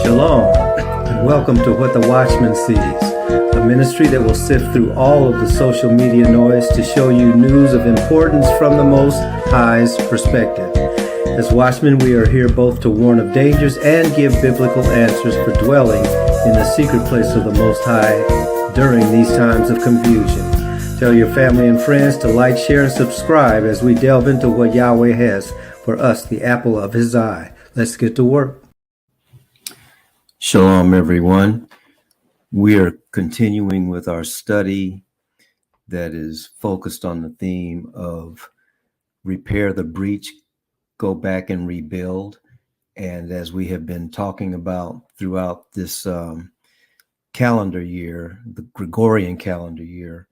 Shalom, and welcome to What the Watchman Sees, a ministry that will sift through all of the social media noise to show you news of importance from the Most High's perspective. As watchmen, we are here both to warn of dangers and give biblical answers for dwelling in the secret place of the Most High during these times of confusion. Tell your family and friends to like, share, and subscribe as we delve into what Yahweh has for us, the apple of his eye. Let's get to work. Shalom, everyone. We are continuing with our study that is focused on the theme of repair the breach, go back and rebuild. And as we have been talking about throughout this calendar year, the Gregorian calendar year,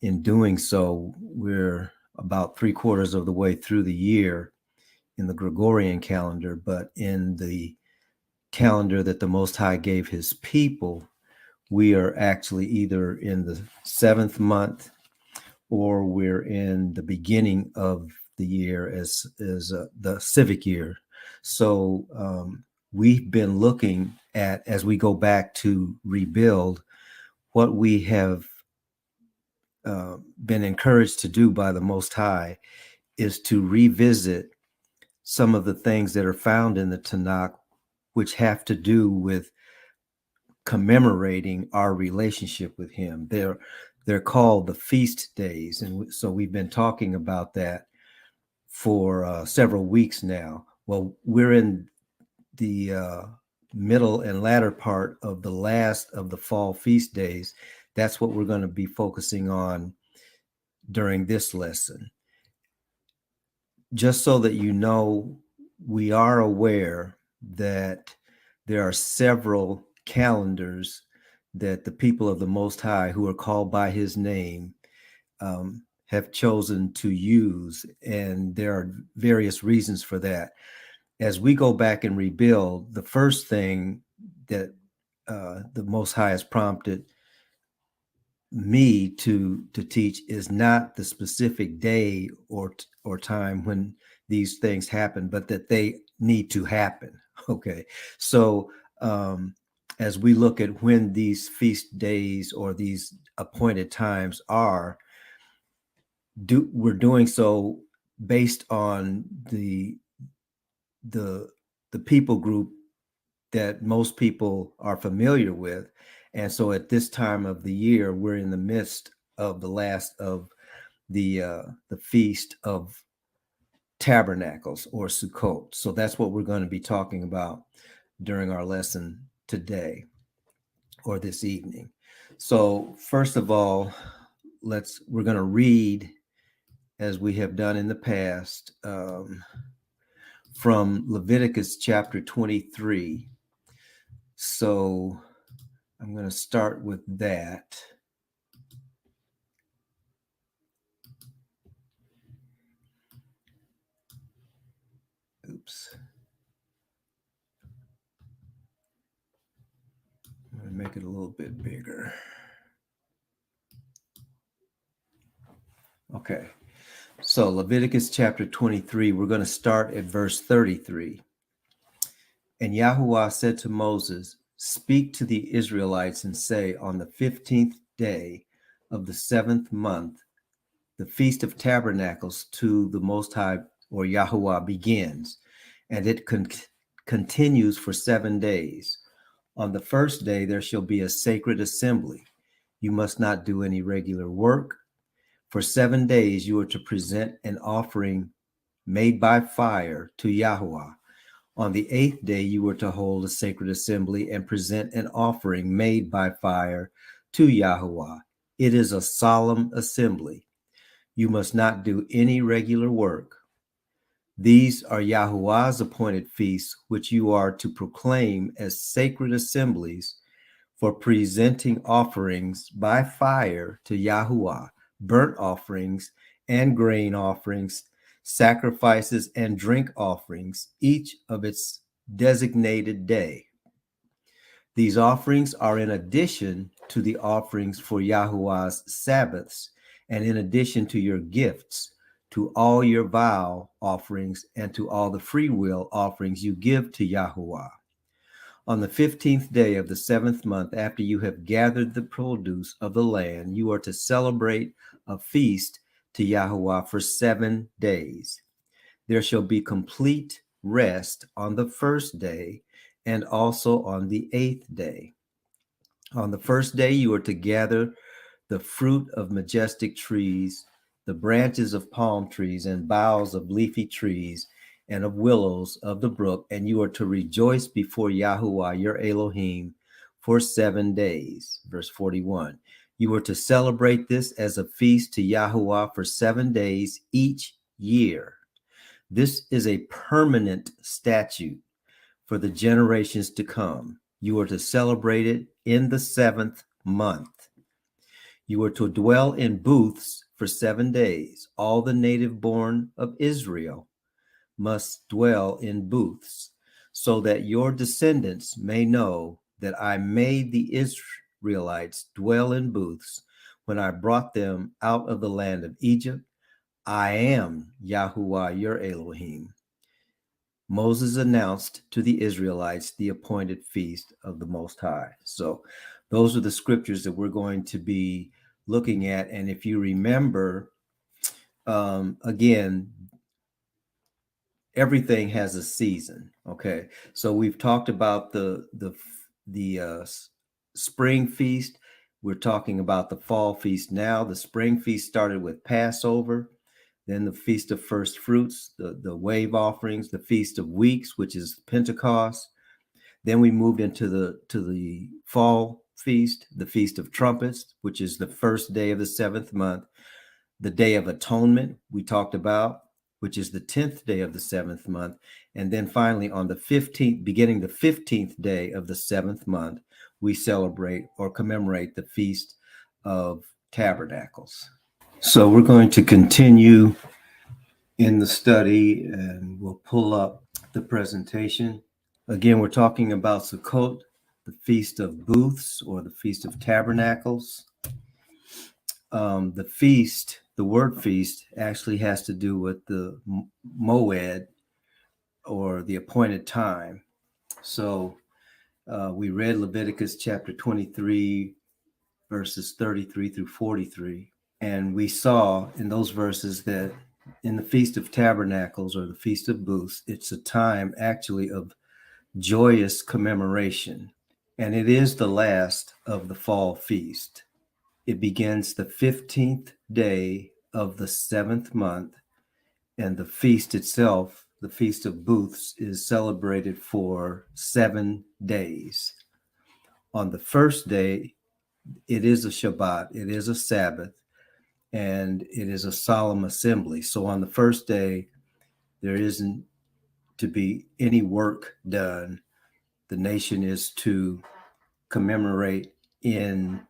in doing so, we're about 3/4 of the way through the year in the Gregorian calendar, but in the calendar that the Most High gave his people, we are actually either in the 7th month or we're in the beginning of the year as the civic year. So we've been looking at, as we go back to rebuild, what we have been encouraged to do by the Most High is to revisit some of the things that are found in the Tanakh, which have to do with commemorating our relationship with him. They're called the feast days. And so we've been talking about that for several weeks now. Well, we're in the middle and latter part of the last of the fall feast days. That's what we're going to be focusing on during this lesson. Just so that you know, we are aware that there are several calendars that the people of the Most High, who are called by his name, have chosen to use, and there are various reasons for that. As we go back and rebuild, the first thing that the Most High has prompted me to teach is not the specific day or time when these things happen, but that they need to happen. Okay, so as we look at when these feast days or these appointed times are, we're doing so based on the people group that most people are familiar with. And so at this time of the year, we're in the midst of the last of the Feast of Tabernacles, or Sukkot. So that's what we're going to be talking about during our lesson today or this evening. So first of all, we're going to read, as we have done in the past, from Leviticus chapter 23. So I'm going to start with that. Oops. I'm going to make it a little bit bigger. Okay. So Leviticus chapter 23, we're going to start at verse 33. And Yahweh said to Moses, "Speak to the Israelites and say, on the 15th day of the 7th month, the Feast of Tabernacles to the Most High, or Yahweh, begins, and it continues for 7 days. On the first day, there shall be a sacred assembly. You must not do any regular work. For 7 days, you are to present an offering made by fire to Yahweh. On the 8th day, you were to hold a sacred assembly and present an offering made by fire to Yahweh. It is a solemn assembly. You must not do any regular work. These are Yahweh's appointed feasts, which you are to proclaim as sacred assemblies for presenting offerings by fire to Yahweh, burnt offerings and grain offerings, sacrifices and drink offerings, each of its designated day. These offerings are in addition to the offerings for Yahweh's Sabbaths, and in addition to your gifts, to all your vow offerings, and to all the free will offerings you give to Yahweh. On the 15th day of the 7th month, after you have gathered the produce of the land, you are to celebrate a feast to Yahweh for 7 days. There shall be complete rest on the first day and also on the 8th day. On the first day, you are to gather the fruit of majestic trees, the branches of palm trees, and boughs of leafy trees, and of willows of the brook, and you are to rejoice before Yahuwah your Elohim for 7 days. Verse 41. You are to celebrate this as a feast to Yahuwah for 7 days each year. This is a permanent statute for the generations to come. You are to celebrate it in the 7th month. You are to dwell in booths for 7 days. All the native born of Israel must dwell in booths, so that your descendants may know that I made the Israelites dwell in booths when I brought them out of the land of Egypt. I am Yahuwah your Elohim. Moses announced to the Israelites the appointed feast of the Most High. So those are the scriptures that we're going to be looking at. And if you remember, again, everything has a season. Okay, so we've talked about the spring feast. We're talking about the fall feast now. The spring feast started with Passover, then the Feast of First Fruits, the wave offerings, the Feast of Weeks, which is Pentecost. Then we moved into the fall feast, the Feast of Trumpets, which is the first day of the 7th month. The Day of Atonement, we talked about, which is the 10th day of the 7th month. And then finally, on the 15th, beginning the 15th day of the 7th month, we celebrate or commemorate the Feast of Tabernacles. So we're going to continue in the study, and we'll pull up the presentation. Again, we're talking about Sukkot, the Feast of Booths or the Feast of Tabernacles. The feast, the word feast, actually has to do with the moed or the appointed time. So we read Leviticus chapter 23, verses 33 through 43. And we saw in those verses that in the Feast of Tabernacles or the Feast of Booths, it's a time actually of joyous commemoration. And it is the last of the fall feast. It begins the 15th day of the 7th month, and the feast itself, the Feast of Booths, is celebrated for 7 days. On the first day, it is a Shabbat, it is a Sabbath, and it is a solemn assembly. So on the first day, there isn't to be any work done. The nation is to commemorate in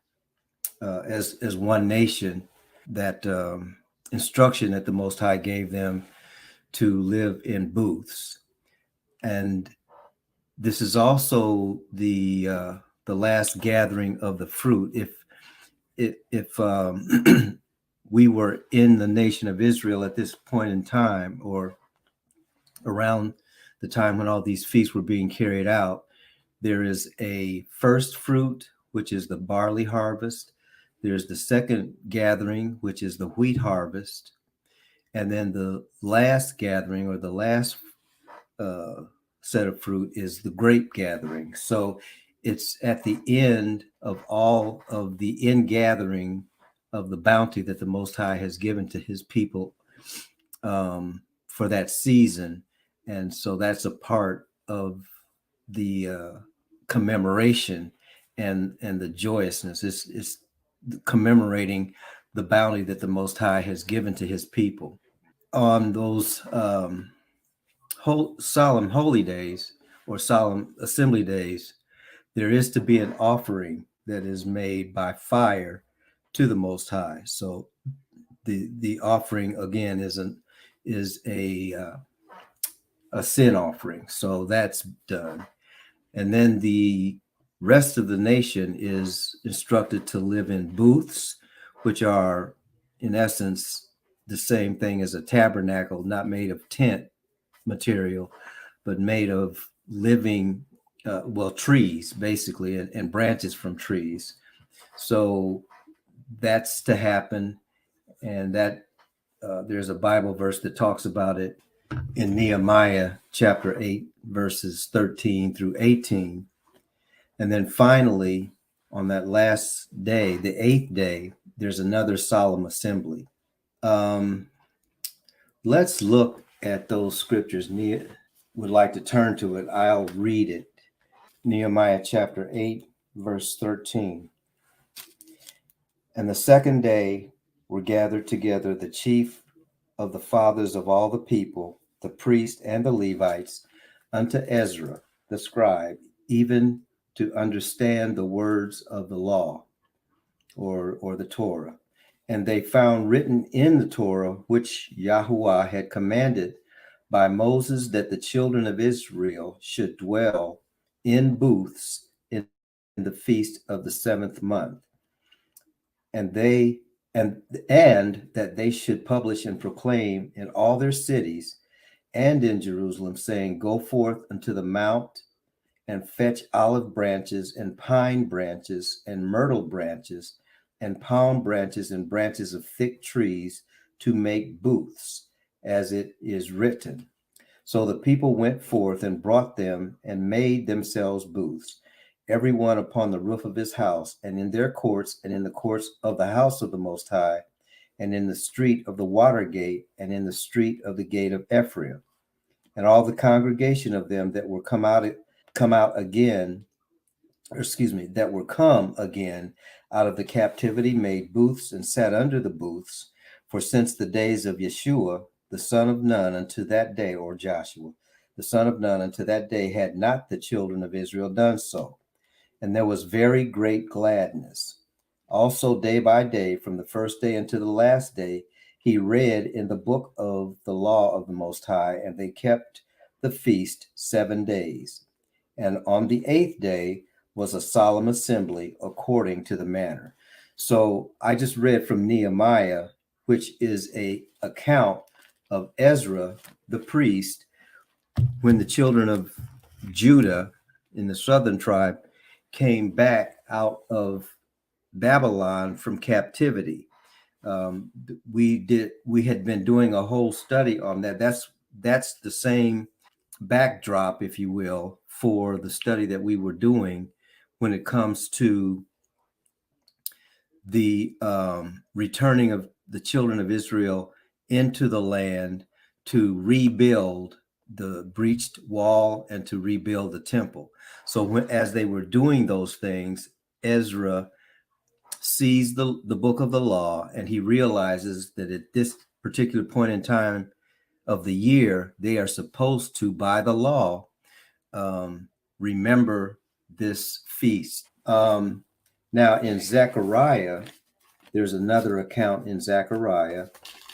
as one nation that instruction that the Most High gave them to live in booths. And this is also the last gathering of the fruit. If we were in the nation of Israel at this point in time, or around the time when all these feasts were being carried out, there is a first fruit, which is the barley harvest. There's the second gathering, which is the wheat harvest. And then the last gathering or the last set of fruit is the grape gathering. So it's at the end of all of the ingathering of the bounty that the Most High has given to his people for that season. And so that's a part of the commemoration and the joyousness. It's commemorating the bounty that the Most High has given to his people. On those solemn holy days or solemn assembly days, there is to be an offering that is made by fire to the Most High. So the offering again is a sin offering. So that's done. And then the rest of the nation is instructed to live in booths, which are in essence the same thing as a tabernacle, not made of tent material, but made of living trees basically, and branches from trees. So that's to happen, and that there's a Bible verse that talks about it in Nehemiah chapter 8, verses 13 through 18. And then finally, on that last day, the 8th day, there's another solemn assembly. Let's look at those scriptures. Would like to turn to it. I'll read it. Nehemiah chapter 8, verse 13. And the second day were gathered together the chief of the fathers of all the people, the priests and the Levites, unto Ezra the scribe, even to understand the words of the law, or the Torah. And they found written in the Torah, which Yahweh had commanded by Moses, that the children of Israel should dwell in booths in the feast of the 7th month, and that they should publish and proclaim in all their cities and in Jerusalem, saying, Go forth unto the mount and fetch olive branches and pine branches and myrtle branches and palm branches and branches of thick trees to make booths, as it is written. So the people went forth and brought them and made themselves booths, every one upon the roof of his house, and in their courts, and in the courts of the house of the Most High, and in the street of the water gate, and in the street of the gate of Ephraim. And all the congregation of them that were come again out of the captivity made booths and sat under the booths. For since the days of Yeshuah, the son of Nun, unto that day, or Joshua, the son of Nun, unto that day, had not the children of Israel done so. And there was very great gladness. Also, day by day, from the first day unto the last day, he read in the book of the law of the Most High, and they kept the feast 7 days. And on the 8th day was a solemn assembly according to the manner. So I just read from Nehemiah, which is a account of Ezra, the priest, when the children of Judah in the southern tribe came back out of Babylon from captivity. We had been doing a whole study on that. That's the same backdrop, if you will, for the study that we were doing when it comes to the returning of the children of Israel into the land to rebuild the breached wall and to rebuild the temple. So as they were doing those things, Ezra sees the book of the law, and he realizes that at this particular point in time of the year, they are supposed to, by the law, remember this feast. Now in Zechariah, there's another account in Zechariah,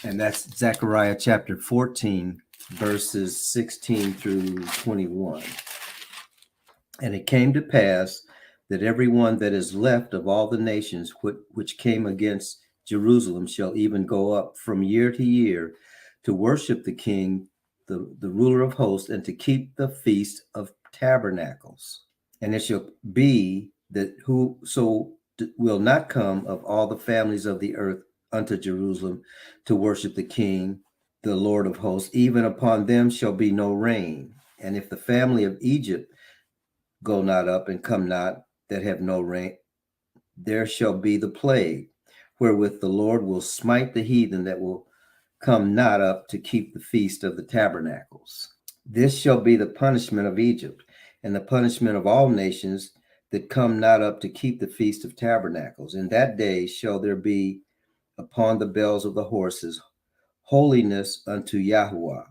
and that's Zechariah chapter 14, verses 16 through 21. And it came to pass that everyone that is left of all the nations which came against Jerusalem shall even go up from year to year to worship the King, the ruler of hosts, and to keep the feast of tabernacles. And it shall be that whoso will not come of all the families of the earth unto Jerusalem to worship the King, the Lord of hosts, even upon them shall be no rain. And if the family of Egypt go not up and come not, that have no rain, there shall be the plague, wherewith the Lord will smite the heathen that will come not up to keep the feast of the tabernacles. This shall be the punishment of Egypt, and the punishment of all nations that come not up to keep the feast of tabernacles. In that day shall there be upon the bells of the horses holiness unto Yahuwah,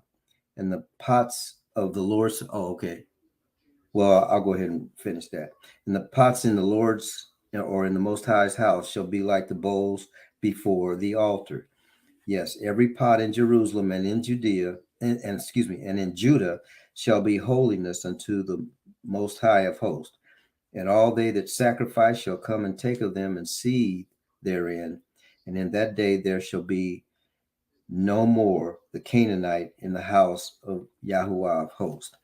and the pots of the Lord's. Oh, okay. Well, I'll go ahead and finish that. And the pots in the Lord's, or in the Most High's house, shall be like the bowls before the altar. Yes, every pot in Jerusalem and in Judea, and in Judah shall be holiness unto the Most High of hosts. And all they that sacrifice shall come and take of them and seethe therein. And in that day there shall be no more the Canaanite in the house of Yahuwah of hosts.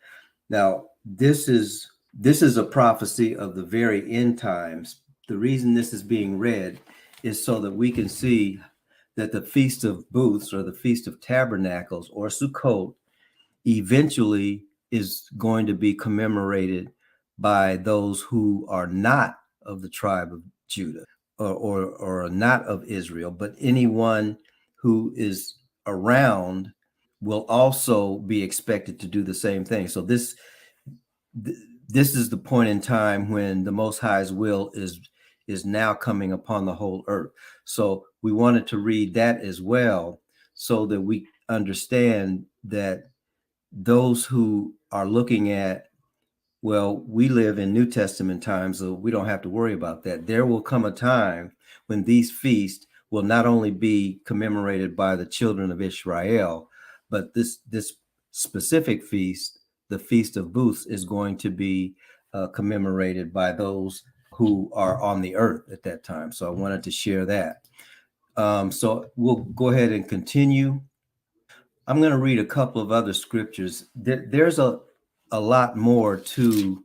Now, this is This is a prophecy of the very end times. The reason this is being read is so that we can see that the Feast of Booths or the Feast of Tabernacles or Sukkot eventually is going to be commemorated by those who are not of the tribe of Judah or not of Israel, but anyone who is around will also be expected to do the same thing. So this is the point in time when the Most High's will is now coming upon the whole earth. So we wanted to read that as well, so that we understand that those who are looking at, well, we live in New Testament times, so we don't have to worry about that. There will come a time when these feasts will not only be commemorated by the children of Israel, but this specific feast, the Feast of Booths, is going to be commemorated by those who are on the earth at that time. So I wanted to share that. So we'll go ahead and continue. I'm going to read a couple of other scriptures. There's a lot more to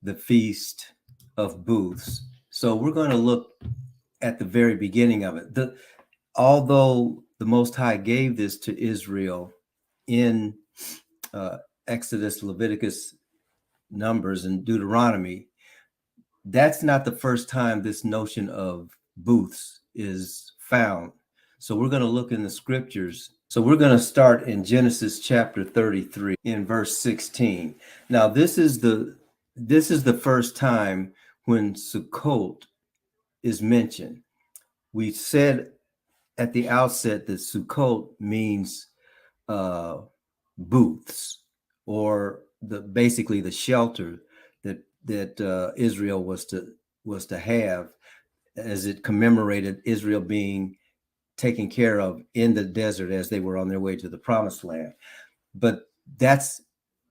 the Feast of Booths. So we're going to look at the very beginning of it. Although the Most High gave this to Israel in Exodus, Leviticus, Numbers, and Deuteronomy, that's not the first time this notion of booths is found. So we're going to look in the scriptures. So we're going to start in Genesis chapter 33 in verse 16. Now this is the first time when Sukkot is mentioned. We said at the outset that Sukkot means booths, or basically the shelter that Israel was to have, as it commemorated Israel being taken care of in the desert as they were on their way to the promised land. But that's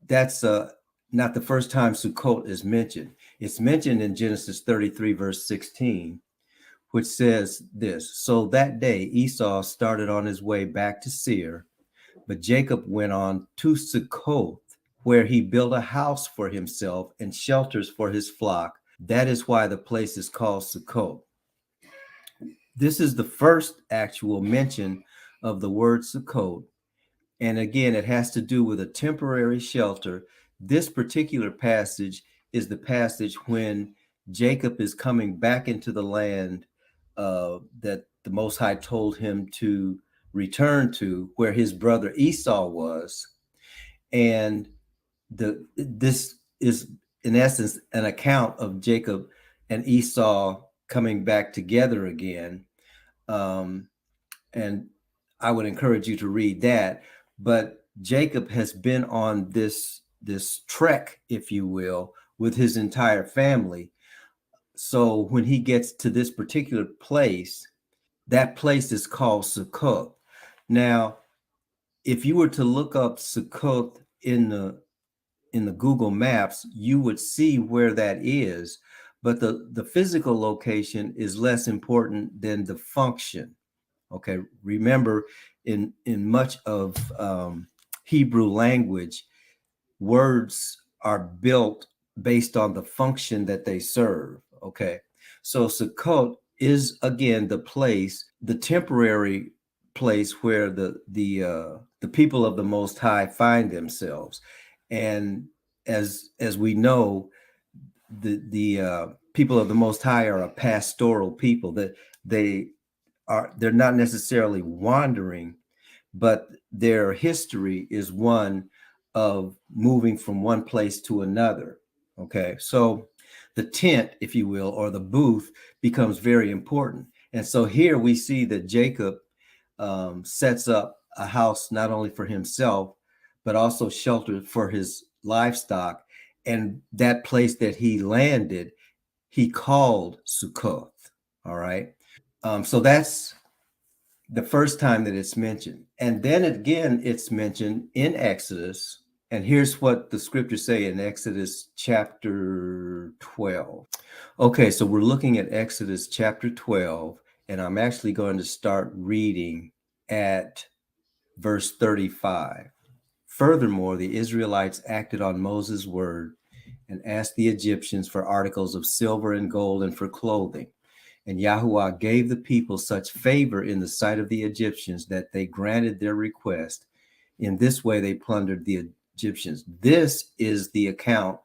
not the first time Sukkot is mentioned. It's mentioned in Genesis 33 verse 16, which says this: so that day Esau started on his way back to Seir, but Jacob went on to Sukkot, where he built a house for himself and shelters for his flock. That is why the place is called Sukkot. This is the first actual mention of the word Sukkot. And again, it has to do with a temporary shelter. This particular passage is the passage when Jacob is coming back into the land that the Most High told him to return to, where his brother Esau was. And this is, in essence, an account of Jacob and Esau coming back together again. And I would encourage you to read that. But Jacob has been on this trek, if you will, with his entire family. So when he gets to this particular place, that place is called Sukkot. Now, if you were to look up Sukkot in the Google Maps, you would see where that is. But the physical location is less important than the function. Okay, remember, in much of Hebrew language, words are built based on the function that they serve. Okay, so Sukkot is again the temporary place where the people of the Most High find themselves, and as we know, the people of the Most High are a pastoral people, that they're not necessarily wandering, but their history is one of moving from one place to another. Okay, so the tent, if you will, or the booth, becomes very important. And so here we see that Jacob sets up a house not only for himself, but also shelter for his livestock. And that place that he landed, he called Sukkot. All right. So that's the first time that it's mentioned. And then again, it's mentioned in Exodus. And here's what the scriptures say in Exodus chapter 12. Okay, so we're looking at Exodus chapter 12, and I'm actually going to start reading at verse 35. Furthermore, the Israelites acted on Moses' word and asked the Egyptians for articles of silver and gold and for clothing. And Yahweh gave the people such favor in the sight of the Egyptians that they granted their request. In this way, they plundered the Egyptians. This is the account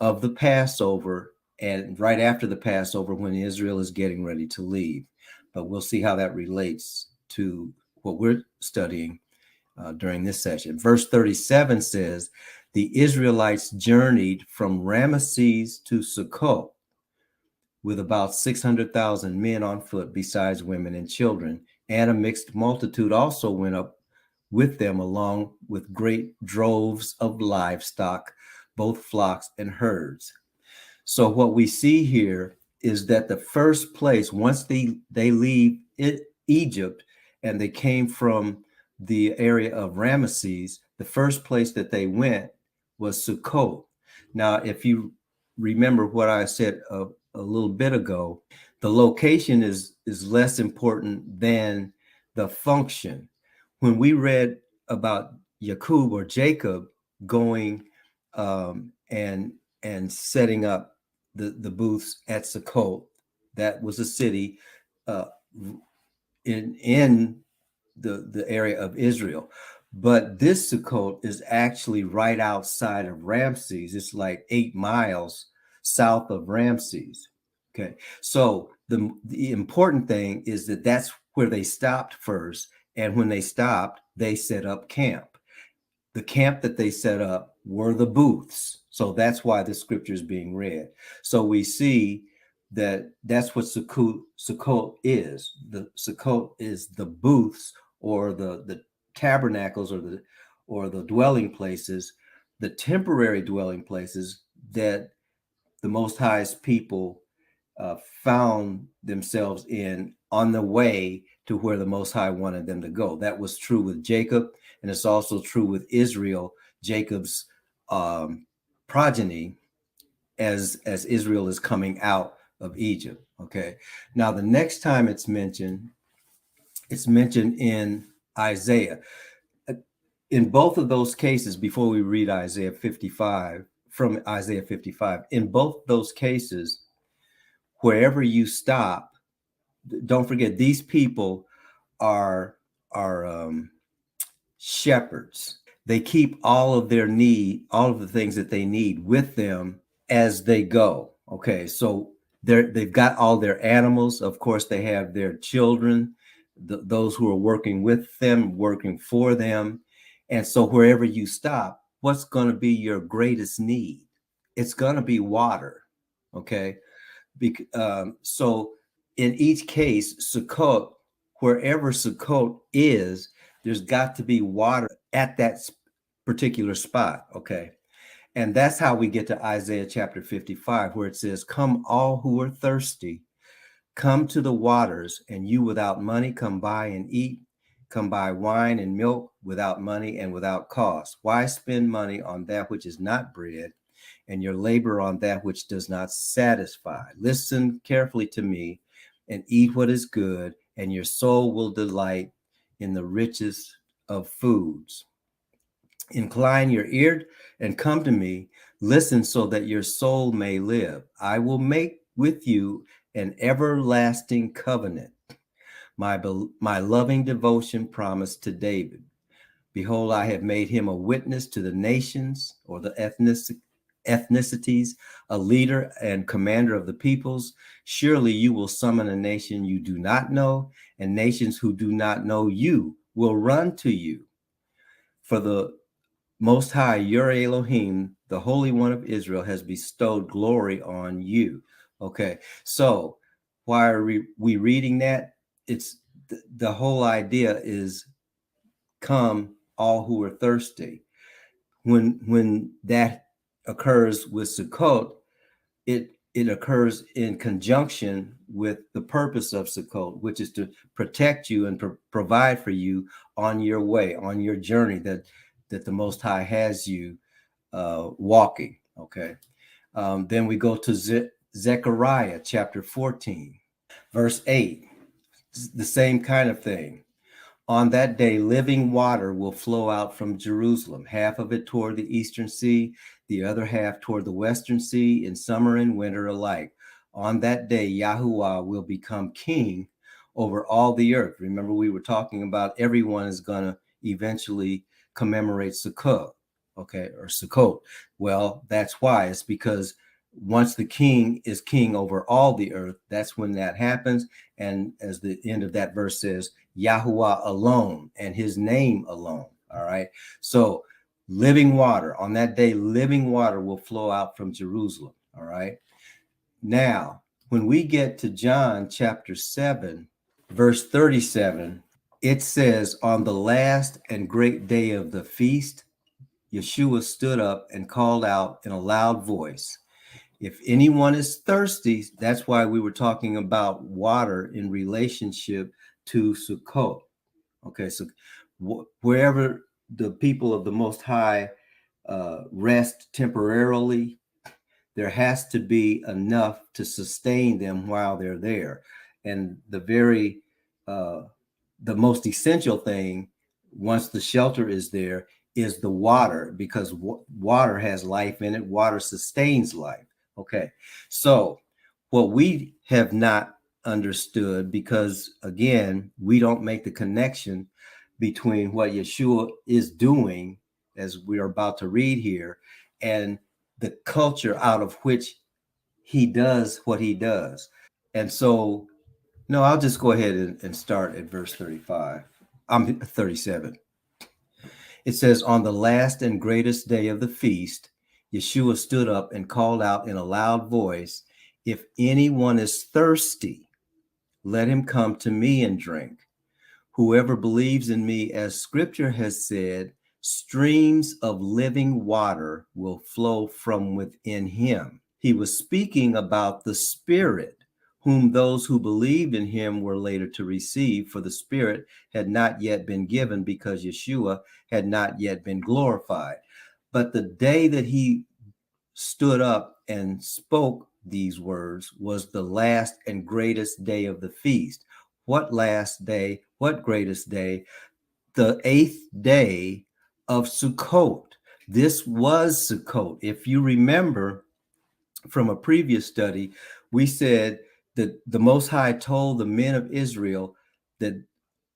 of the Passover, and right after the Passover, when Israel is getting ready to leave. But we'll see how that relates to what we're studying during this session. Verse 37 says, the Israelites journeyed from Ramesses to Sukkot with about 600,000 men on foot, besides women and children, and a mixed multitude also went up with them, along with great droves of livestock, both flocks and herds. So what we see here is that the first place, once they leave Egypt and they came from the area of Ramesses, the first place that they went was Sukkot. Now, if you remember what I said a little bit ago, the location is less important than the function. When we read about Jacob or Jacob going and setting up the booths at Sukkot, that was a city in the area of Israel. But this Sukkot is actually right outside of Ramses. It's like 8 miles south of Ramses. Okay, so the important thing is that that's where they stopped first, and when they stopped, they set up camp. The camp that they set up were the booths. So that's why the scripture is being read. So we see that that's what Sukkot is. The Sukkot is the booths, or the tabernacles, or the dwelling places, the temporary dwelling places that the Most High's people found themselves in on the way to where the Most High wanted them to go. That was true with Jacob, and it's also true with Israel, Jacob's progeny, as Israel is coming out of Egypt. Okay, now the next time it's mentioned in Isaiah. In both of those cases, before we read Isaiah 55, from Isaiah 55, in both those cases, wherever you stop, don't forget, these people are shepherds. They keep all of the things that they need with them as they go. Okay, so they've got all their animals. Of course, they have their children, those who are working with them, working for them. And so wherever you stop, what's going to be your greatest need? It's going to be water. Okay, so in each case, Sukkot, wherever Sukkot is, there's got to be water at that particular spot. Okay. And that's how we get to Isaiah chapter 55, where it says, come all who are thirsty, come to the waters, and you without money come buy and eat. Come buy wine and milk without money and without cost. Why spend money on that which is not bread, and your labor on that which does not satisfy? Listen carefully to me and eat what is good, and your soul will delight in the richest of foods. Incline your ear and come to me. Listen so that your soul may live. I will make with you an everlasting covenant, my loving devotion promised to David. Behold, I have made him a witness to the nations, or the ethnicities, a leader and commander of the peoples. Surely you will summon a nation you do not know, and nations who do not know you will run to you. For the Most High, your Elohim, the Holy One of Israel, has bestowed glory on you. Okay, so why are we reading that? It's the whole idea is, come all who are thirsty. When that occurs with Sukkot, it occurs in conjunction with the purpose of Sukkot, which is to protect you and provide for you on your way, on your journey that the Most High has you walking. Okay. Then we go to Zechariah chapter 14, verse 8. The same kind of thing. On that day, living water will flow out from Jerusalem, half of it toward the eastern sea, the other half toward the western sea, in summer and winter alike. On that day, Yahuwah will become king over all the earth. Remember, we were talking about everyone is going to eventually commemorate Sukkot, okay, or Sukkot. Well, that's why. It's because once the king is king over all the earth, that's when that happens. And as the end of that verse says, Yahuwah alone and his name alone. All right. So living water on that day, living water will flow out from Jerusalem. All right. Now, when we get to John chapter 7, verse 37, it says, on the last and great day of the feast, Yeshuah stood up and called out in a loud voice, if anyone is thirsty, that's why we were talking about water in relationship to Sukkot. Okay, so wherever the people of the Most High rest temporarily, there has to be enough to sustain them while they're there. And the most essential thing, once the shelter is there, is the water, because water has life in it. Water sustains life. Okay, so what we have not understood, because again, we don't make the connection between what Yeshuah is doing, as we are about to read here, and the culture out of which he does what he does. And so, no, I'll just go ahead and start at verse 35. I'm 37. It says, on the last and greatest day of the feast, Yeshua stood up and called out in a loud voice, if anyone is thirsty, let him come to me and drink. Whoever believes in me, as scripture has said, streams of living water will flow from within him. He was speaking about the Spirit, whom those who believed in him were later to receive, for the Spirit had not yet been given because Yeshua had not yet been glorified. But the day that he stood up and spoke these words was the last and greatest day of the feast. What last day? What greatest day? The 8th day of Sukkot. This was Sukkot. If you remember from a previous study, we said that the Most High told the men of Israel that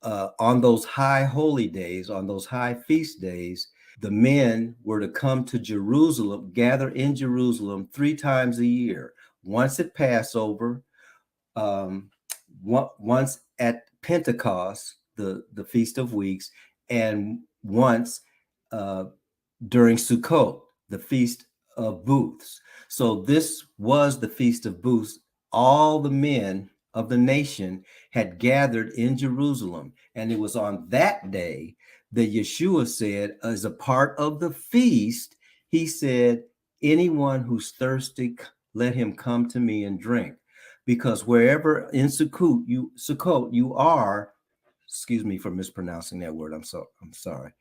on those high holy days, on those high feast days, the men were to come to Jerusalem, gather in Jerusalem 3 times a year, once at Passover, once at Pentecost, the Feast of Weeks, and once during Sukkot, the Feast of Booths. So this was the Feast of Booths. All the men of the nation had gathered in Jerusalem. And it was on that day that Yeshua said, as a part of the feast, he said, anyone who's thirsty, let him come to me and drink. Because wherever in Sukkot you are, excuse me for mispronouncing that word, I'm sorry.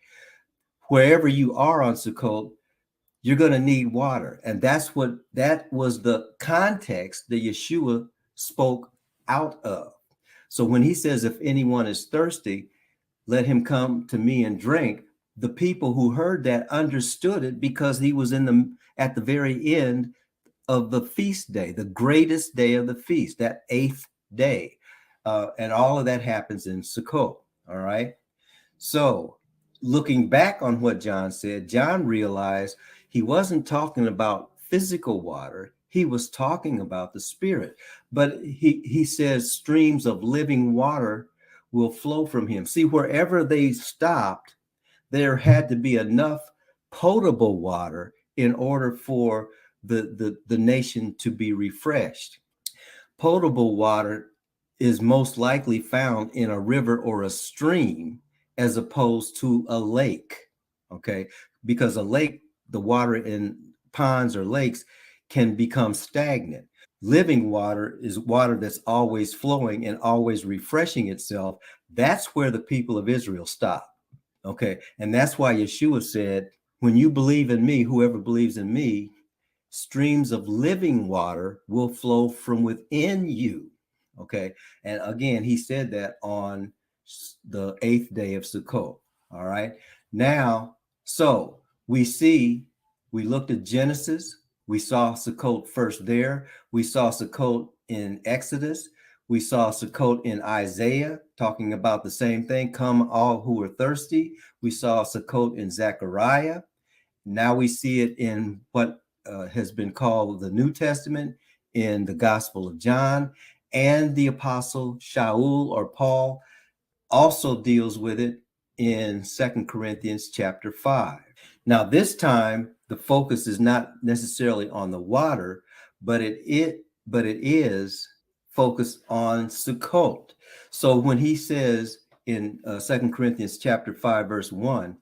Wherever you are on Sukkot, you're going to need water. And that was the context that Yeshua spoke out of. So when he says, if anyone is thirsty, let him come to me and drink, the people who heard that understood it, because he was at the very end of the feast day, the greatest day of the feast, that 8th day. And all of that happens in Sukkot. All right. So looking back on what John said, John realized he wasn't talking about physical water. He was talking about the Spirit. But he says streams of living water will flow from him. See, wherever they stopped, there had to be enough potable water in order for the nation to be refreshed. Potable water is most likely found in a river or a stream as opposed to a lake. Okay, because a lake, the water in ponds or lakes can become stagnant. Living water is water that's always flowing and always refreshing itself. That's where the people of Israel stop. Okay, and that's why Yeshua said, when you believe in me, whoever believes in me, streams of living water will flow from within you. Okay, and again, he said that on the 8th day of Sukkot. All right. Now, so we looked at Genesis. We saw Sukkot first there. We saw Sukkot in Exodus. We saw Sukkot in Isaiah, talking about the same thing. Come all who are thirsty. We saw Sukkot in Zechariah. Now we see it in what has been called the New Testament, in the Gospel of John, and the Apostle Shaul or Paul also deals with it in 2 Corinthians chapter 5. Now, this time, the focus is not necessarily on the water, but it is focused on Sukkot. So when he says in 2 Corinthians chapter 5, verse 1,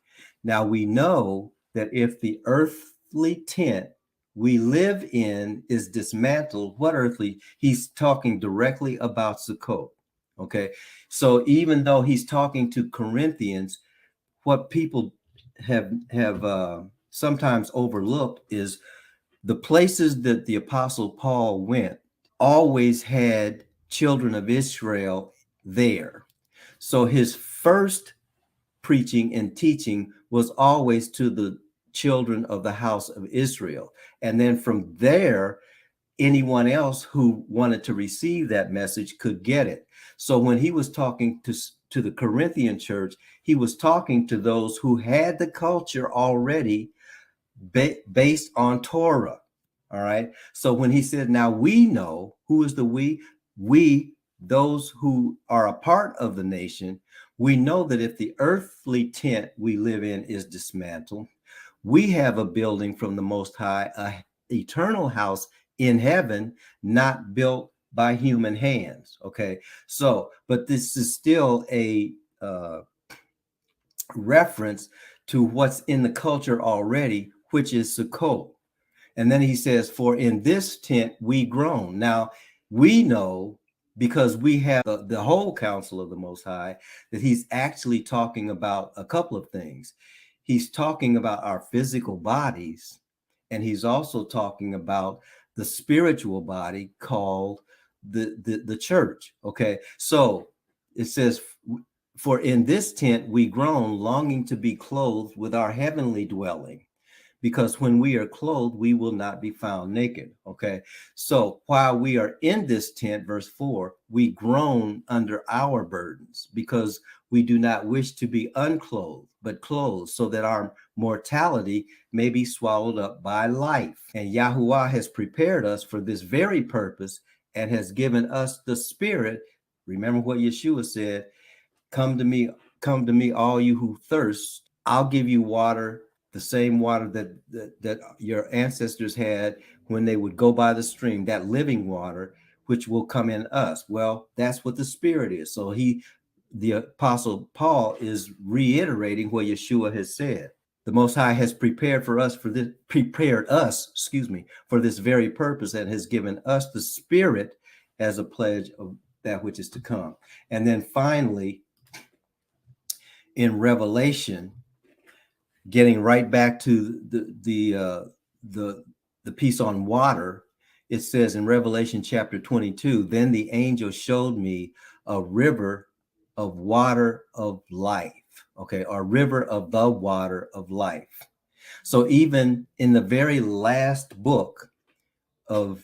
now we know that if the earthly tent we live in is dismantled, what earthly? He's talking directly about Sukkot. Okay. So even though he's talking to Corinthians, what people have sometimes overlooked is the places that the Apostle Paul went always had children of Israel there. So his first preaching and teaching was always to the children of the house of Israel. And then from there, anyone else who wanted to receive that message could get it. So when he was talking to the Corinthian church, he was talking to those who had the culture already based on Torah. All right. So when he said, now we know, who is the we, those who are a part of the nation, we know that if the earthly tent we live in is dismantled, we have a building from the Most High, a eternal house in heaven, not built by human hands. Okay. So, but this is still a reference to what's in the culture already, which is Sukkot. And then he says, for in this tent we groan. Now we know, because we have the whole counsel of the Most High, that he's actually talking about a couple of things. He's talking about our physical bodies, and he's also talking about the spiritual body called the church. Okay, so it says, for in this tent we groan, longing to be clothed with our heavenly dwelling, because when we are clothed, we will not be found naked. Okay. So while we are in this tent, verse 4, we groan under our burdens, because we do not wish to be unclothed, but clothed, so that our mortality may be swallowed up by life. And Yahuwah has prepared us for this very purpose and has given us the Spirit. Remember what Yeshuah said, come to me, all you who thirst. I'll give you water, the same water that your ancestors had when they would go by the stream, that living water, which will come in us. Well, that's what the Spirit is. So the Apostle Paul is reiterating what Yeshuah has said. The Most High has prepared us for this very purpose, and has given us the Spirit as a pledge of that which is to come. And then finally, in Revelation, getting right back to the piece on water, it says in Revelation chapter 22, then the angel showed me a river of water of life. Okay, a river of the water of life. So even in the very last book of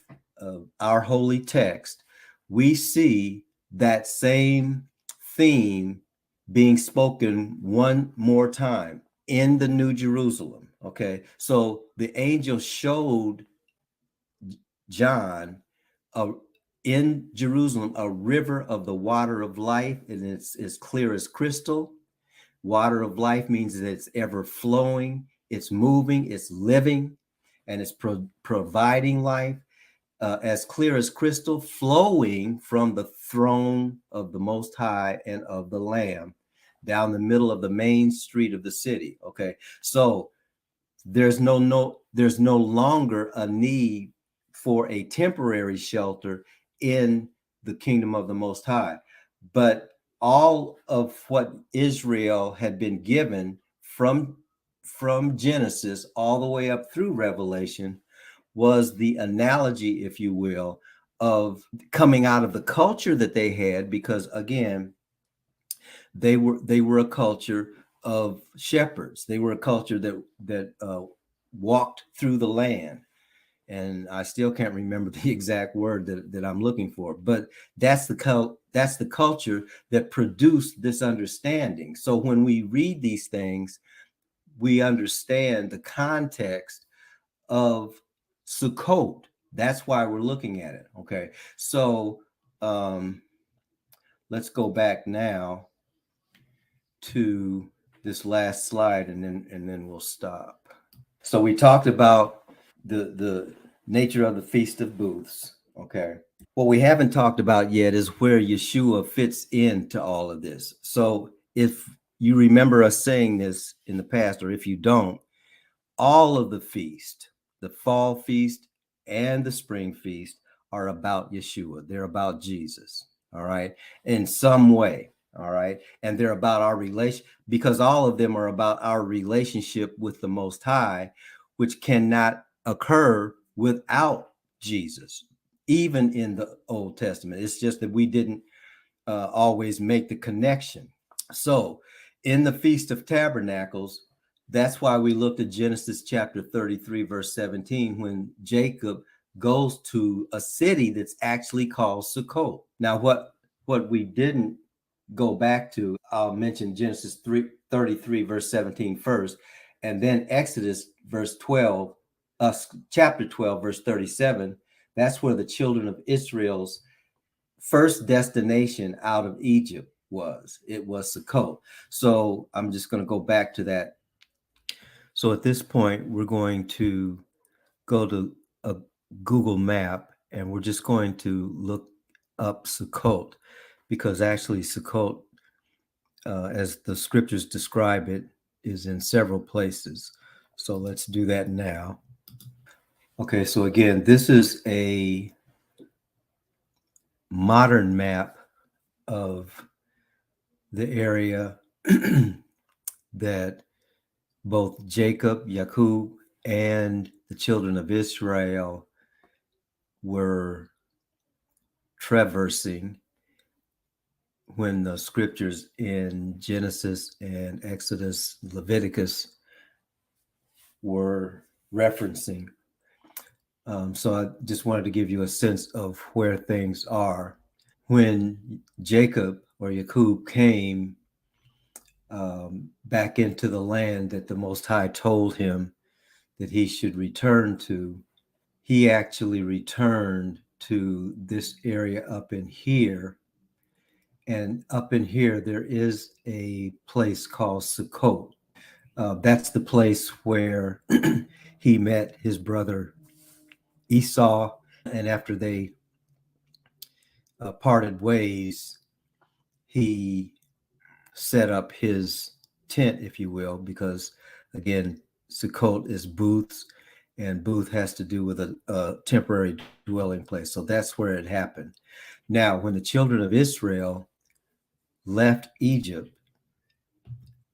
our holy text, we see that same theme being spoken one more time in the New Jerusalem. Okay, so the angel showed John in Jerusalem a river of the water of life, and it's as clear as crystal. Water of life means that it's ever flowing, it's moving, it's living, and it's providing life. As clear as crystal, flowing from the throne of the Most High and of the Lamb down the middle of the main street of the city. Okay, so there's no longer a need for a temporary shelter in the kingdom of the Most High, but all of what Israel had been given from Genesis all the way up through Revelation was the analogy, if you will, of coming out of the culture that they had, because again, They were a culture of shepherds. They were a culture that walked through the land, and I still can't remember the exact word that I'm looking for, but that's the culture that produced this understanding. So when we read these things, we understand the context of Sukkot. That's why we're looking at it. Okay, so let's go back now to this last slide, and then we'll stop. So we talked about the nature of the Feast of Booths. Okay. What we haven't talked about yet is where Yeshuah fits into all of this. So if you remember us saying this in the past, or if you don't, all of the feast, the fall feast and the spring feast, are about Yeshuah. They're about Jesus. All right. In some way. All right. And they're about our relation, because all of them are about our relationship with the Most High, which cannot occur without Jesus, even in the Old Testament. It's just that we didn't always make the connection. So in the Feast of Tabernacles, that's why we looked at Genesis chapter 33, verse 17, when Jacob goes to a city that's actually called Sukkot. Now, what we didn't go back to, I'll mention Genesis 33, verse 17 first, and then Exodus verse 12, chapter 12, verse 37. That's where the children of Israel's first destination out of Egypt was. It was Sukkot. So I'm just going to go back to that. So at this point, we're going to go to a Google map, and we're just going to look up Sukkot, because actually Sukkot, as the scriptures describe it, is in several places. So let's do that now. Okay, so again, this is a modern map of the area that both Jacob, Yaakov, and the children of Israel were traversing when the scriptures in Genesis and Exodus, Leviticus were referencing. So I just wanted to give you a sense of where things are. When Jacob or Yaakov came back into the land that the Most High told him that he should return to, he actually returned to this area up in here. And up in here, there is a place called Sukkot. That's the place where he met his brother Esau. And after they parted ways, he set up his tent, if you will, because again, Sukkot is booths, and booth has to do with a temporary dwelling place. So that's where it happened. Now, when the children of Israel left Egypt,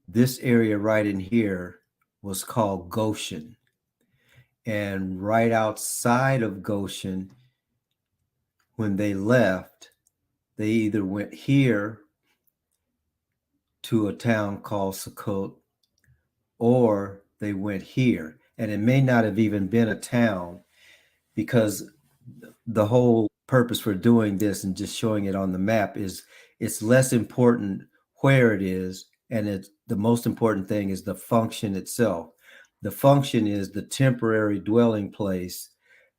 this area right in here was called Goshen. And right outside of Goshen, when they left, they either went here to a town called Sukkot, or they went here. And it may not have even been a town, because the whole purpose for doing this and just showing it on the map is it's less important where it is, and it's the most important thing is the function itself. The function is the temporary dwelling place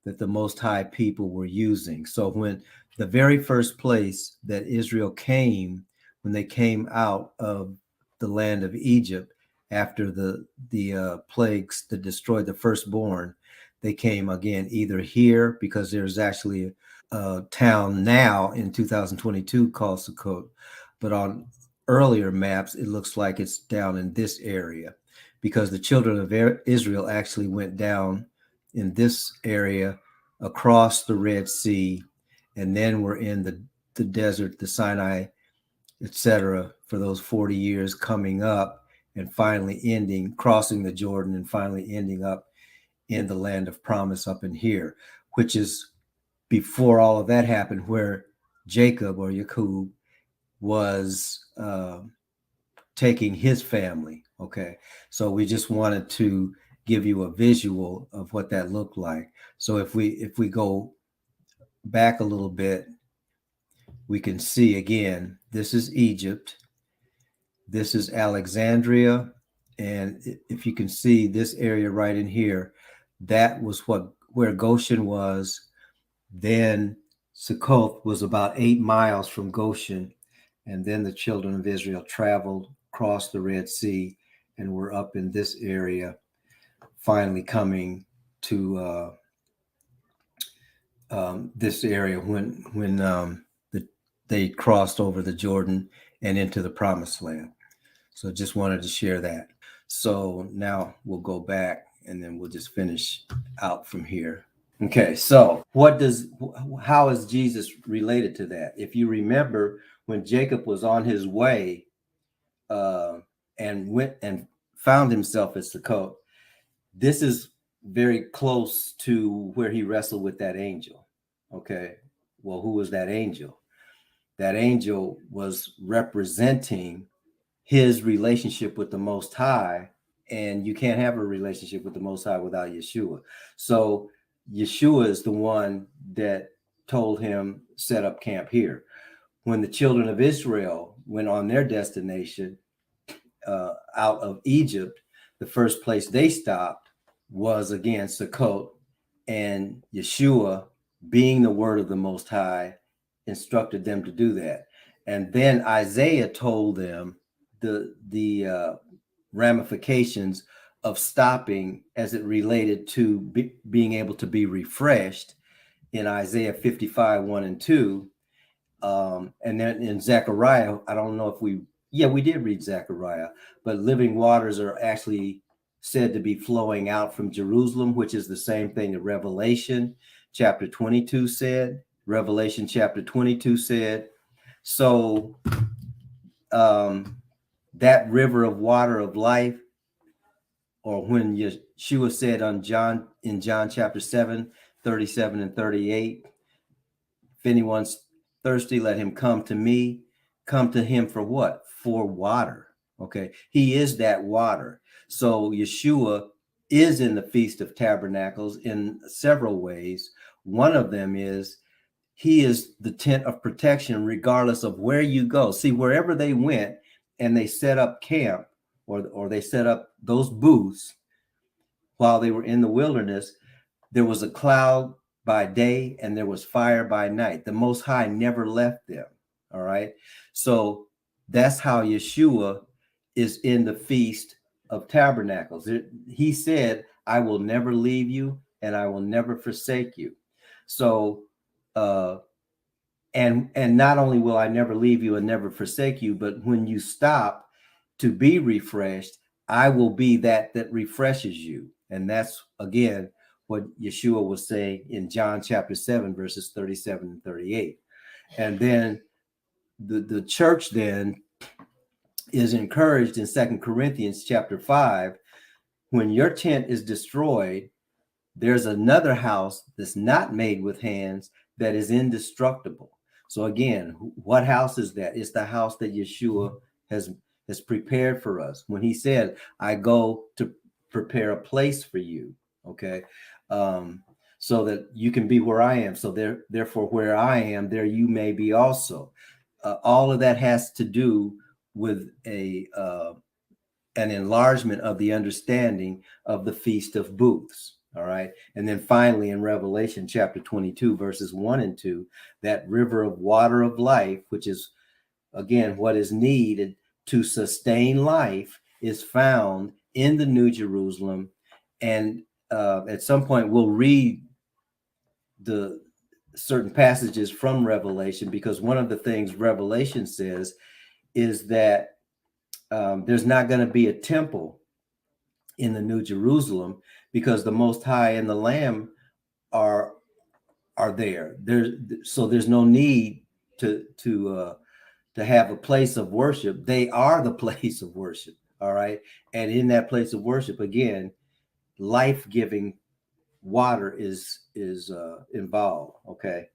that the Most High people were using. So when the very first place that Israel came, when they came out of the land of Egypt after the plagues that destroyed the firstborn, they came again either here, because there's actually a town now in 2022 called Sukkot, but on earlier maps it looks like it's down in this area, because the children of Israel actually went down in this area across the Red Sea, and then were in the desert, the Sinai, etc., for those 40 years, coming up and finally crossing the Jordan, and finally ending up in the land of promise up in here, which is before all of that happened, where Jacob or Yaakov was taking his family. Okay, so we just wanted to give you a visual of what that looked like. So if we go back a little bit, we can see again, this is Egypt, this is Alexandria, and if you can see this area right in here, that was where Goshen was. Then Sukkot was about 8 miles from Goshen, and then the children of Israel traveled across the Red Sea and were up in this area, finally coming to this area when they crossed over the Jordan and into the Promised Land. So just wanted to share that. So now we'll go back and then we'll just finish out from here. Okay, so how is Jesus related to that? If you remember, when Jacob was on his way and went and found himself at Sukkot, this is very close to where he wrestled with that angel. Okay, well, who was that angel? That angel was representing his relationship with the Most High, and you can't have a relationship with the Most High without Yeshuah. So Yeshuah is the one that told him, set up camp here. When the children of Israel went on their destination out of Egypt, the first place they stopped was again Sukkot, and Yeshuah, being the word of the Most High, instructed them to do that. And then Isaiah told them the ramifications of stopping as it related to being able to be refreshed in Isaiah 55, 1 and 2. And then in Zechariah, I don't know if we did read Zechariah, but living waters are actually said to be flowing out from Jerusalem, which is the same thing that Revelation chapter 22 said. Revelation chapter 22 said. So that river of water of life, or when Yeshua said in John chapter 7, 37 and 38, if anyone's thirsty, let him come to me. Come to him for what? For water. Okay. He is that water. So Yeshua is in the Feast of Tabernacles in several ways. One of them is he is the tent of protection regardless of where you go. See, wherever they went and they set up camp or they set up those booths while they were in the wilderness, there was a cloud by day and there was fire by night. The Most High never left them. All right. So that's how Yeshua is in the Feast of Tabernacles. He said, I will never leave you and I will never forsake you. So, and not only will I never leave you and never forsake you, but when you stop to be refreshed, I will be that refreshes you. And that's, again, what Yeshua was saying in John chapter 7, verses 37 and 38. And then the church then is encouraged in 2 Corinthians chapter 5, when your tent is destroyed, there's another house that's not made with hands that is indestructible. So again, what house is that? It's the house that Yeshua has prepared for us. When he said, I go to prepare a place for you, okay, so that you can be where I am. So therefore, where I am, there you may be also. All of that has to do with an enlargement of the understanding of the Feast of Booths. All right. And then finally, in Revelation chapter 22, verses 1 and 2, that river of water of life, which is, again, what is needed to sustain life, is found in the New Jerusalem. And at some point, we'll read the certain passages from Revelation, because one of the things Revelation says is that there's not going to be a temple in the New Jerusalem, because the Most High and the Lamb are there. So there's no need to have a place of worship. They are the place of worship. All right. And in that place of worship, again, life-giving water is involved. Okay.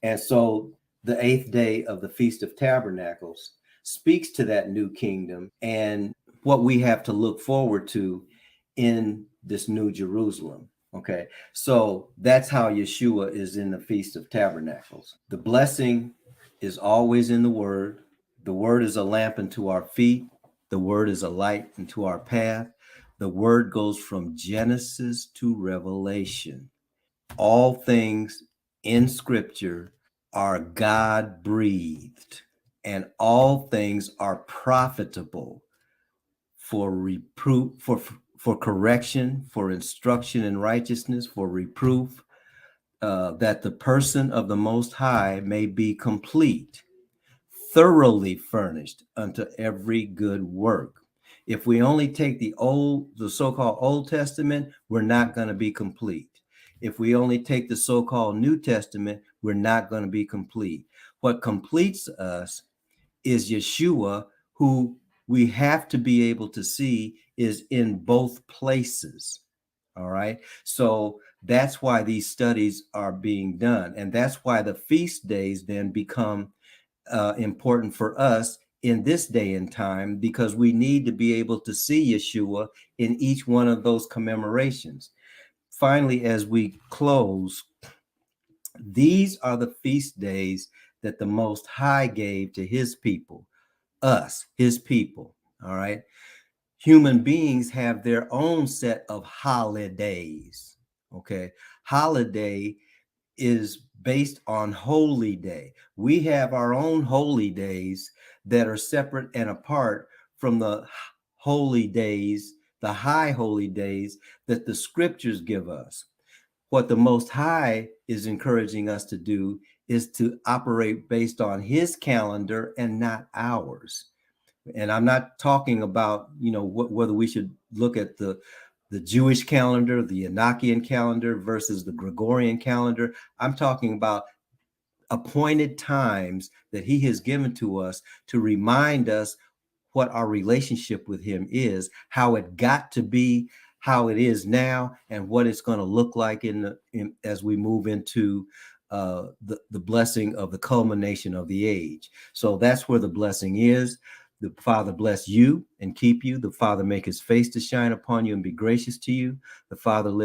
And so the 8th day of the Feast of Tabernacles. speaks to that new kingdom and what we have to look forward to in this new Jerusalem. Okay, so that's how Yeshua is in the Feast of Tabernacles. The blessing is always in the Word. The Word is a lamp unto our feet. The Word is a light unto our path. The Word goes from Genesis to Revelation. All things in Scripture are God breathed, and all things are profitable for reproof, for correction, for instruction in righteousness, for reproof, that the person of the Most High may be complete, thoroughly furnished unto every good work. If we only take the so-called Old Testament, we're not going to be complete. If we only take the so-called New Testament, we're not going to be complete. What completes us is Yeshua, who we have to be able to see is in both places. All right. So that's why these studies are being done. And that's why the feast days then become important for us in this day and time, because we need to be able to see Yeshua in each one of those commemorations. Finally, as we close, these are the feast days that the Most High gave to his people, us, his people. All right. Human beings have their own set of holidays. Okay. Holiday is based on holy day. We have our own holy days that are separate and apart from the holy days, the high holy days that the scriptures give us. What the Most High is encouraging us to do is to operate based on his calendar and not ours. And I'm not talking about, whether we should look at the Jewish calendar, the Enochian calendar versus the Gregorian calendar. I'm talking about appointed times that he has given to us to remind us what our relationship with him is, how it got to be, how it is now, and what it's going to look like as we move into the blessing of the culmination of the age. So that's where the blessing is. The Father bless you and keep you. The Father make his face to shine upon you and be gracious to you. The Father lift